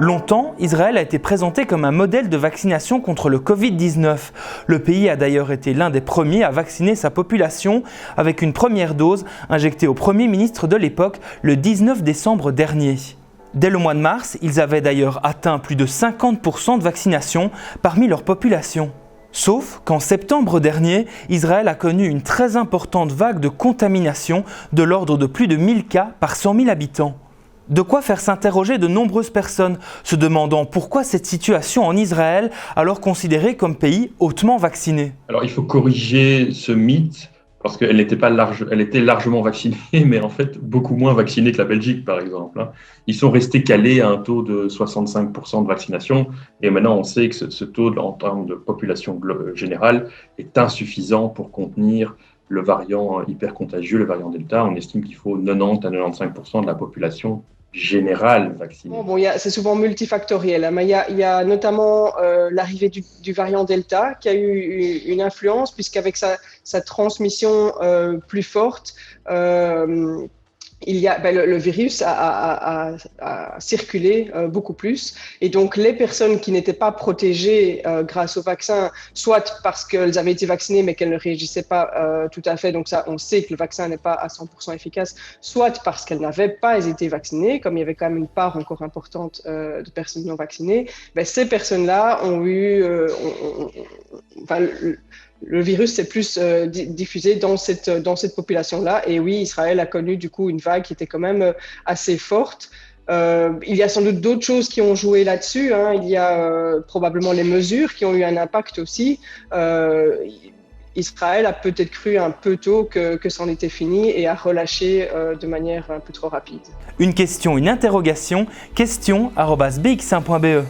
Longtemps, Israël a été présenté comme un modèle de vaccination contre le Covid-19. Le pays a d'ailleurs été l'un des premiers à vacciner sa population avec une première dose injectée au Premier ministre de l'époque le 19 décembre dernier. Dès le mois de mars, ils avaient d'ailleurs atteint plus de 50% de vaccination parmi leur population. Sauf qu'en septembre dernier, Israël a connu une très importante vague de contamination de l'ordre de plus de 1000 cas par 100 000 habitants. De quoi faire s'interroger de nombreuses personnes, se demandant pourquoi cette situation en Israël, alors considéré comme pays hautement vacciné. Alors il faut corriger ce mythe, parce qu'elle elle était largement vaccinée, mais en fait beaucoup moins vaccinée que la Belgique, par exemple. Ils sont restés calés à un taux de 65% de vaccination, et maintenant on sait que ce taux, en termes de population générale, est insuffisant pour contenir le variant hyper contagieux, le variant Delta. On estime qu'il faut 90 à 95% de la population générale vaccinée. C'est souvent multifactoriel, mais il y a notamment l'arrivée du variant Delta qui a eu une influence, puisqu'avec sa transmission plus forte, le virus a circulé beaucoup plus, et donc les personnes qui n'étaient pas protégées grâce au vaccin, soit parce qu'elles avaient été vaccinées mais qu'elles ne réagissaient pas tout à fait, donc ça on sait que le vaccin n'est pas à 100% efficace, soit parce qu'elles n'avaient pas été vaccinées, comme il y avait quand même une part encore importante de personnes non vaccinées, ces personnes-là ont eu le virus s'est plus diffusé dans cette population-là. Et oui, Israël a connu du coup une vague qui était quand même assez forte. Il y a sans doute d'autres choses qui ont joué là-dessus. Il y a probablement les mesures qui ont eu un impact aussi. Israël a peut-être cru un peu tôt que c'en était fini et a relâché de manière un peu trop rapide. Une question, une interrogation, question@bx1.be